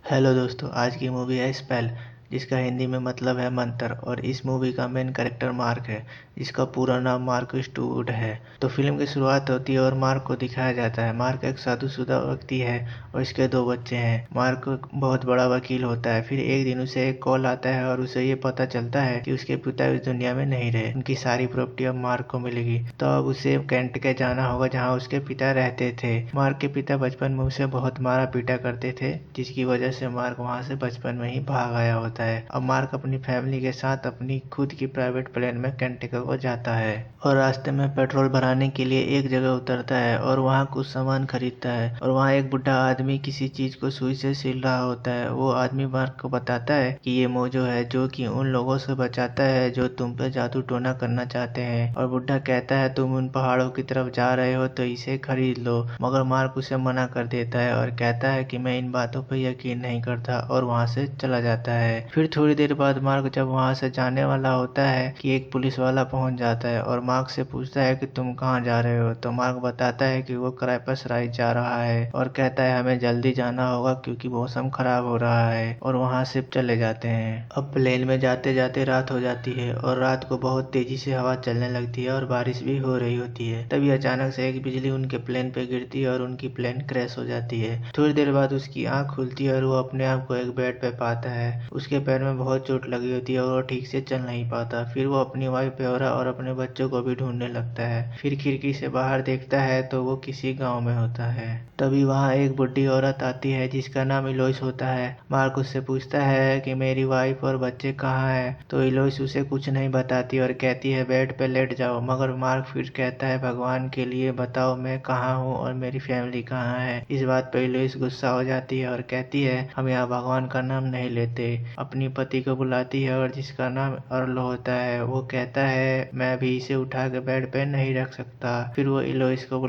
Hello दोस्तों, आज की मूवी है स्पेल, जिसका हिंदी में मतलब है मंत्र। और इस मूवी का मेन कैरेक्टर मार्क है, जिसका पूरा नाम मार्क स्टूवुड है। तो फिल्म की शुरुआत होती है और मार्क को दिखाया जाता है। मार्क एक शादीशुदा व्यक्ति है और इसके 2 बच्चे हैं। मार्क बहुत बड़ा वकील होता है। फिर एक दिन उसे एक कॉल आता है और उसे ये पता चलता है कि उसके पिता इस दुनिया में नहीं रहे। उनकी सारी प्रॉपर्टी अब मार्क को मिलेगी। तो अब उसे कैंट के जाना होगा, जहाँ उसके पिता रहते थे। मार्क के पिता बचपन में उसे बहुत मारा पीटा करते थे, जिसकी वजह से मार्क वहाँ से बचपन में ही भाग आया होता है। अब मार्क अपनी फैमिली के साथ अपनी खुद की प्राइवेट प्लेन में कैंटिको को जाता है और रास्ते में पेट्रोल भराने के लिए एक जगह उतरता है और वहाँ कुछ सामान खरीदता है। और वहाँ एक बुढ़ा आदमी किसी चीज को सुई से सिल रहा होता है। वो आदमी मार्क को बताता है कि ये मोजो है, जो कि उन लोगों से बचाता है जो तुम पे जादू टोना करना चाहते हैं। और बुढ़ा कहता है तुम उन पहाड़ों की तरफ जा रहे हो तो इसे खरीद लो। मगर मार्क उसे मना कर देता है और कहता है कि मैं इन बातों पर यकीन नहीं करता, और वहाँ से चला जाता है। फिर थोड़ी देर बाद मार्क जब वहाँ से जाने वाला होता है कि एक पुलिस वाला पहुँच जाता है और मार्क से पूछता है कि तुम कहाँ जा रहे हो। तो मार्क बताता है कि वो क्राइपस राइज जा रहा है और कहता है हमें जल्दी जाना होगा क्योंकि मौसम खराब हो रहा है। और वहाँ से चले जाते हैं। अब प्लेन में जाते जाते रात हो जाती है और रात को बहुत तेजी से हवा चलने लगती है और बारिश भी हो रही होती है। तभी अचानक से एक बिजली उनके प्लेन पे गिरती है और उनकी प्लेन क्रैश हो जाती है। थोड़ी देर बाद उसकी आंख खुलती है और वो अपने आप को एक बेड पे पाता है। उसके पैर में बहुत चोट लगी होती है और वो ठीक से चल नहीं पाता। फिर वो अपनी वाइफ पेओरा और अपने बच्चों को भी ढूंढने लगता है। फिर खिड़की से बाहर देखता है तो वो किसी गांव में होता है। तभी वहाँ एक बुढ़ी औरत आती है जिसका नाम इलोइस होता है। मार्क उससे पूछता है कि मेरी वाइफ और बच्चे कहाँ हैं। तो इलोइस उसे कुछ नहीं बताती और कहती है बेड पे लेट जाओ। मगर मार्क फिर कहता है भगवान के लिए बताओ मैं कहाँ हूँ और मेरी फैमिली कहाँ है। इस बात पर इलोइस गुस्सा हो जाती है और कहती है हम यहाँ भगवान का नाम नहीं लेते। अपनी पति को बुलाती है और जिसका नाम अर्ल होता है। वो कहता है मैं भी इसे उठा के बेड पे नहीं रख सकता। फिर वो लुइस को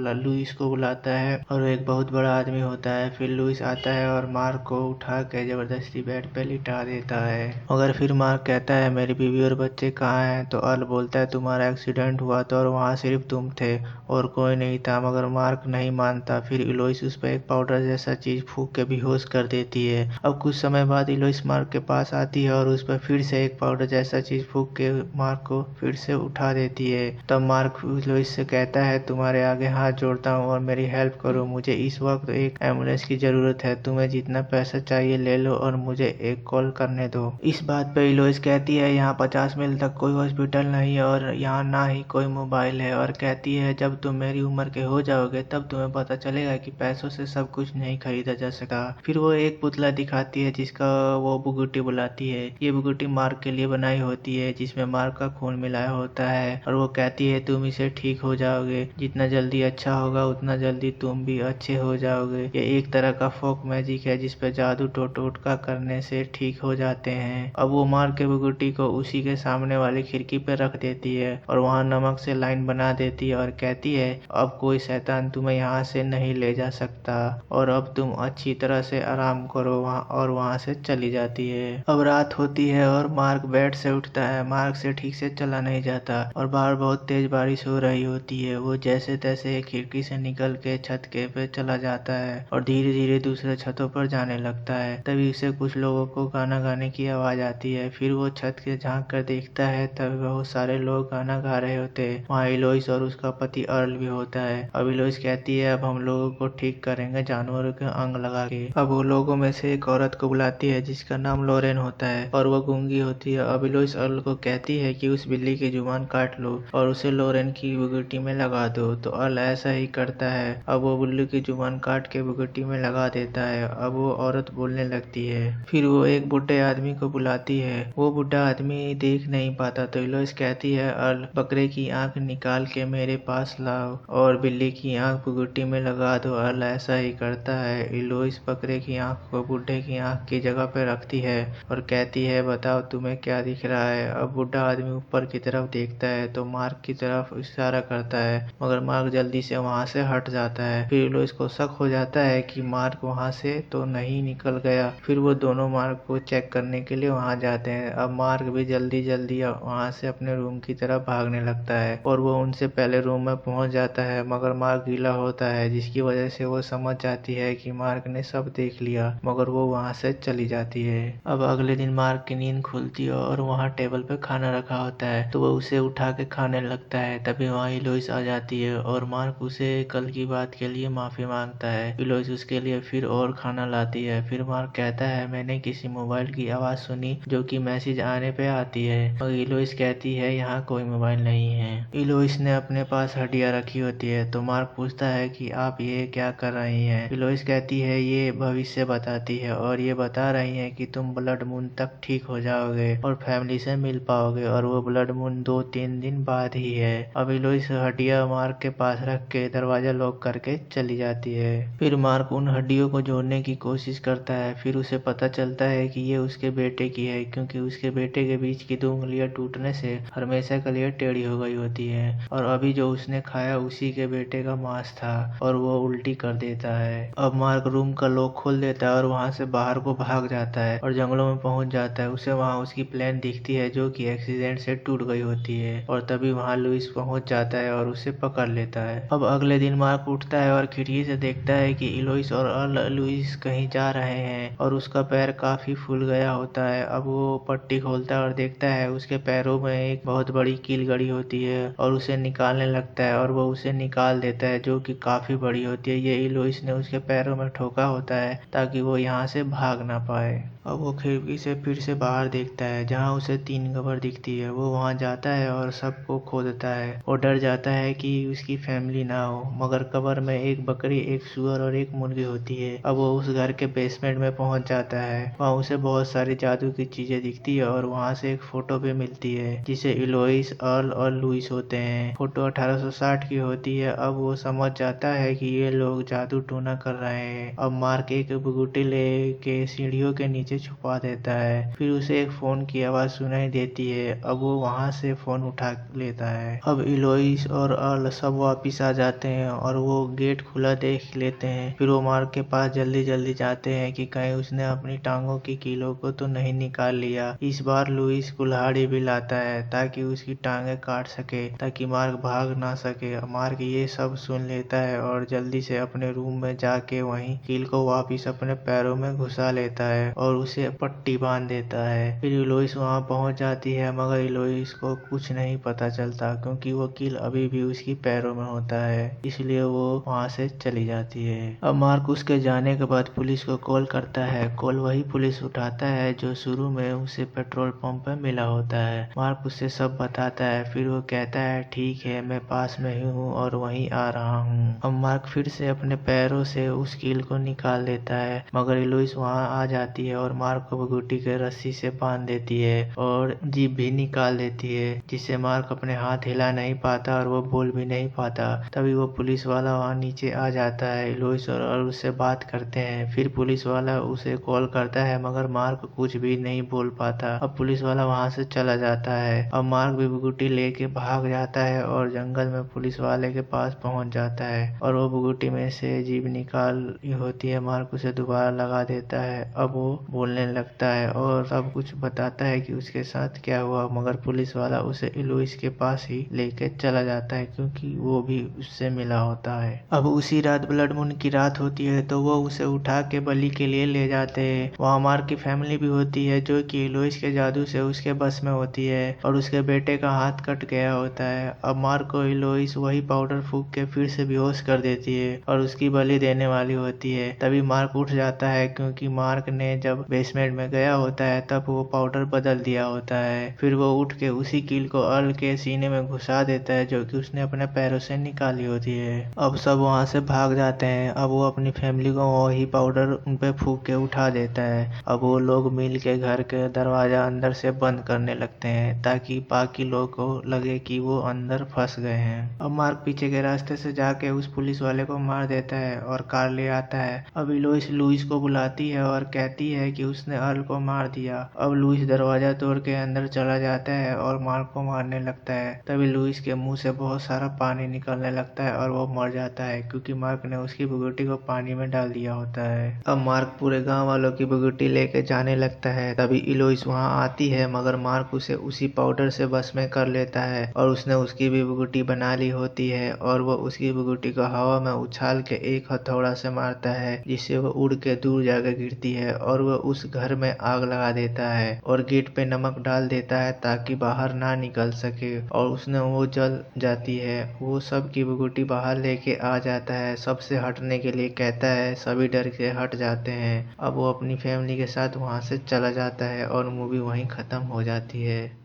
बुलाता है और वो एक बहुत बड़ा आदमी होता है। फिर लुइस आता है और मार्क को उठा के जबरदस्ती बेड पे लिटा देता है। मगर फिर मार्क कहता है मेरी बीवी और बच्चे कहाँ हैं। तो अर्ल बोलता है तुम्हारा एक्सीडेंट हुआ था और वहाँ सिर्फ तुम थे और कोई नहीं था। मगर मार्क नहीं मानता। फिर इलोइस उस पर एक पाउडर जैसा चीज फूंक के बेहोश कर देती है। अब कुछ समय बाद इलोइस मार्क के पास आती है और उस पर फिर से एक पाउडर जैसा चीज फूंक के मार्क को फिर से उठा देती है। तब मार्क इलोइस से कहता है तुम्हारे आगे हाथ जोड़ता हूँ और मेरी हेल्प करो। मुझे इस वक्त एक एम्बुलेंस की जरूरत है। तुम्हें जितना पैसा चाहिए ले लो और मुझे एक कॉल करने दो। इस बात पे इलोइस कहती है यहाँ 50 मील तक कोई हॉस्पिटल नहीं है और यहाँ ना ही कोई मोबाइल है। और कहती है जब तुम मेरी उम्र के हो जाओगे तब तुम्हें पता चलेगा कि पैसों से सब कुछ नहीं खरीदा जा सकता। फिर वो एक पुतला दिखाती है जिसका वो बुगुटी बुलाती है। ये बुगुटी मार्क के लिए बनाई होती है, जिसमें मार्क का खून मिलाया होता है। और वो कहती है तुम इसे ठीक हो जाओगे, जितना जल्दी अच्छा होगा उतना जल्दी तुम भी अच्छे हो जाओगे। ये एक तरह का फोक मैजिक है जिसपे जादू टोटका करने से ठीक हो जाते हैं। अब वो मार्क के बुगुटी को उसी के सामने वाली खिड़की पे रख देती है और वहाँ नमक से लाइन बना देती है और कहती है अब कोई शैतान तुम्हें यहाँ से नहीं ले जा सकता और अब तुम अच्छी तरह से आराम करो वहाँ। और वहाँ से चली जाती है। अब रात होती है और मार्क बेड से उठता है। मार्क से ठीक से चला नहीं जाता और बाहर बहुत तेज बारिश हो रही होती है। वो जैसे तैसे खिड़की से निकल के छत के पे चला जाता है और धीरे धीरे दूसरे छतों पर जाने लगता है। तभी उसे कुछ लोगों को गाना गाने की आवाज आती है। फिर वो छत के झांक कर देखता है तभी बहुत सारे लोग गाना गा रहे होते हैं। वहाँ इलोइस और उसका पति अर्ल भी होता है। अब इलोइस कहती है अब हम लोगों को ठीक करेंगे जानवरों के अंग लगा के। अब वो लोगों में से एक औरत को बुलाती है जिसका नाम लोरेन होता है और वो गूंगी होती है। अब इलोइस अर्ल को कहती है कि उस बिल्ली की जुबान काट लो और उसे लोरेन की बुगुटी में लगा दो। तो अर्ल ऐसा ही करता है। अब वो बिल्ली की जुबान काट के बुगुटी में लगा देता है। अब वो औरत बोलने लगती है। फिर वो एक बुढ़े आदमी को बुलाती है। वो बुढ़ा आदमी देख नहीं पाता। तो इलोइस कहती है अर्ल बकरे की आंख निकाल के मेरे पास लाओ और बिल्ली की आंख बुगुटी में लगा दो। अर्ल ऐसा ही करता है। इलोइस बकरे की आंख को बुढ़े की आंख की जगह पे रखती है और कहती है बताओ तुम्हें क्या दिख रहा है। अब बूढ़ा आदमी ऊपर की तरफ देखता है तो मार्क की तरफ इशारा करता है, मगर मार्क जल्दी से वहाँ से हट जाता है। फिर इलोइस को शक हो जाता है कि मार्क वहाँ से तो नहीं निकल गया। फिर वो दोनों मार्क को चेक करने के लिए वहाँ जाते हैं। अब मार्क भी जल्दी जल्दी वहाँ से अपने रूम की तरफ भागने लगता है और वो उनसे पहले रूम में पहुँच जाता है, मगर मार्क गीला होता है जिसकी वजह से वो समझ जाती है कि मार्क ने सब देख लिया, मगर वो वहाँ से चली जाती है। अब अगले दिन मार्क की नींद खुलती है और वहाँ टेबल पे खाना रखा होता है तो वो उसे उठा के खाने लगता है। तभी वहाँ इलोइस आ जाती है और मार्क उसे कल की बात के लिए माफी मांगता है। इलोइस उसके लिए फिर और खाना लाती है। फिर मार्क कहता है मैंने किसी मोबाइल की आवाज सुनी जो कि मैसेज आने पे आती है, और इलोइस कहती है यहाँ कोई मोबाइल नहीं है। इलोइस ने अपने पास हड्डियाँ रखी होती है तो मार्क पूछता है कि आप ये क्या कर रही हैं। इलोइस कहती है ये भविष्य बताती है और ये बता रही है कि तुम ब्लड मून तक ठीक हो जाओगे और फैमिली से मिल पाओगे, और वो ब्लड मून 2-3 दिन बाद ही है। अब इलोइस हड्डियाँ मार्क के पास रख के दरवाजा लॉक करके चली जाती है। फिर मार्क उन हड्डियों को जोड़ने की कोशिश करता है। फिर उसे पता चलता है कि ये उसके बेटे की है, क्योंकि उसके बेटे के बीच की 2 उंगलियां टूटने से हमेशा के लिए टेढ़ी हो गई होती है, और अभी जो उसने खाया उसी के बेटे का मांस था, और वो उल्टी कर देता है। अब मार्क रूम का लॉक खोल देता है और वहाँ से बाहर को भाग जाता है और जंगलों में पहुंच जाता है। उसे वहाँ उसकी प्लेन दिखती है जो कि एक्सीडेंट से टूट गई होती है, और तभी वहाँ लुइस पहुंच जाता है और उसे पकड़ लेता है। अब अगले दिन मार्क उठता है और खिड़की से देखता है कि इलोइस और लुइस कहीं जा रहे हैं और उसका पैर काफी फूल गया होता है। अब वो पट्टी खोलता है और देखता है उसके पैरों में एक बहुत बड़ी कील गड़ी होती है और उसे निकालने लगता है, और वो उसे निकाल देता है जो कि काफी बड़ी होती है। ये इलोइस ने उसके पैरों में ठोका होता है ताकि वो यहाँ से भाग ना पाए। अब वो खिड़की से फिर से बाहर देखता है जहाँ उसे 3 कब्र दिखती है। वो वहाँ जाता है और सबको खोदता है। वो डर जाता है कि उसकी फैमिली ना हो, मगर कब्र में एक बकरी, एक सुअर और एक मुर्गी होती है। अब वो उस घर के बेसमेंट में पहुँच जाता है। वहाँ उसे बहुत सारी जादू की चीजें दिखती है और वहाँ से एक फोटो भी मिलती है जिसे इलोइस, अर्ल और लुइस होते हैं। फोटो 1860 की होती है। अब वो समझ जाता है कि ये लोग जादू टोना कर रहे हैं। अब मार्क एक बगुटी लेके सीढ़ियों के नीचे छुपा देता है। फिर उसे एक फोन की आवाज सुनाई देती है। अब वो वहाँ से फोन उठा लेता है। अब इलोइस और अर्ल सब वापिस आ जाते हैं और वो गेट खुला देख लेते हैं। फिर वो मार्क के पास जल्दी जल्दी जाते हैं कि कहीं उसने अपनी टांगों की कीलों को तो नहीं निकाल लिया। इस बार लुइस कुल्हाड़ी भी लाता है ताकि उसकी टांगे काट सके, ताकि मार्क भाग ना सके। मार्क ये सब सुन लेता है और जल्दी से अपने रूम में जाके वहीं कील को वापिस अपने पैरों में घुसा लेता है और उसे पट्टी बांध देता है। फिर इलोइस वहाँ पहुँच जाती है, मगर इलोइस को कुछ नहीं पता चलता क्योंकि वो कील अभी भी उसकी पैरों में होता है, इसलिए वो वहाँ से चली जाती है। अब मार्क उसके जाने के बाद पुलिस को कॉल करता है। कॉल वही पुलिस उठाता है जो शुरू में उसे पेट्रोल पंप पर मिला होता है। मार्क उससे सब बताता है। फिर वो कहता है ठीक है, मैं पास में ही हूँ और वहीं आ रहा हूँ। अब मार्क फिर से अपने पैरों से उस कील को निकाल देता है, मगर इलोइस वहाँ आ जाती है और मार्क को बगुटी के रस्सी से बांध देती है और जीभ भी निकाल देती है, जिससे मार्क अपने हाथ हिला नहीं पाता और वो बोल भी नहीं पाता। तभी वो पुलिस वाला वहाँ नीचे आ जाता है। इलोइस और उससे बात करते हैं। फिर पुलिस वाला उसे कॉल करता है, मगर मार्क कुछ भी नहीं बोल पाता। अब पुलिस वाला वहाँ से चला जाता है। अब मार्क भी बगुटी लेके भाग जाता है और जंगल में पुलिस वाले के पास पहुँच जाता है, और वो बगुटी में से जीभ निकाल होती है। मार्क उसे दोबारा लगा देता है। अब वो बोलने लगता है और सब कुछ बताता है कि उसके साथ क्या हुआ, मगर पुलिस वाला उसे इलोइस के पास ही लेके चला जाता है क्योंकि वो भी उससे मिला होता है। अब उसी रात ब्लड मून की रात होती है तो वो उसे उठा के बलि के लिए ले जाते हैं। वहाँ मार्क की फैमिली भी होती है जो कि इलोइस के जादू से उसके बस में होती है, और उसके बेटे का हाथ कट गया होता है। अब मार्क को इलोइस वही पाउडर फूंक के फिर से बेहोश कर देती है और उसकी बलि देने वाली होती है। तभी मार्क उठ जाता है क्योंकि मार्क ने जब बेसमेंट में गया होता है तब वो पाउडर बदल दिया होता है। फिर वो उठ के उसी कील को अर्ल के सीने में घुसा देता है जो कि उसने अपने पैरों से निकाली होती है। अब सब वहाँ से भाग जाते हैं। अब वो अपनी फैमिली को वही पाउडर उन पे फूंक के उठा देता है। अब वो लोग मिल के घर के दरवाजा अंदर से बंद करने लगते हैं ताकि बाकी लोग को लगे कि वो अंदर फंस गए हैं। अब मार्क पीछे के रास्ते से जाके उस पुलिस वाले को मार देता है और कार ले आता है। अब इलोइस लुइस को बुलाती है और कहती है कि उसने अर्ल को मार दिया। अब लुइस दरवाजा तोड़ के अंदर चला जाता है और मार्क को मारने लगता है। तभी लुइस के मुंह से बहुत सारा पानी निकलने लगता है और वो मर जाता है क्योंकि मार्क ने उसकी बगुटी को पानी में डाल दिया होता है। अब मार्क पूरे गांव वालों की बगुटी लेके जाने लगता है। तभी इलोइस वहां आती है मगर मार्क उसे उसी पाउडर से बस में कर लेता है और उसने उसकी भी बगुटी बना ली होती है और वो उसकी बगुटी को हवा में उछाल के एक हथौड़ा से मारता है जिससे वो उड़ के दूर जाकर गिरती है और वो उस घर में आग लगा देता है और गेट पे नमक डाल देता है ताकि बाहर ना निकल सके और उसने वो जल जाती है। वो सब की बगुटी बाहर लेके आ जाता है, सबसे हटने के लिए कहता है, सभी डर के हट जाते हैं। अब वो अपनी फैमिली के साथ वहां से चला जाता है और मूवी वहीं खत्म हो जाती है।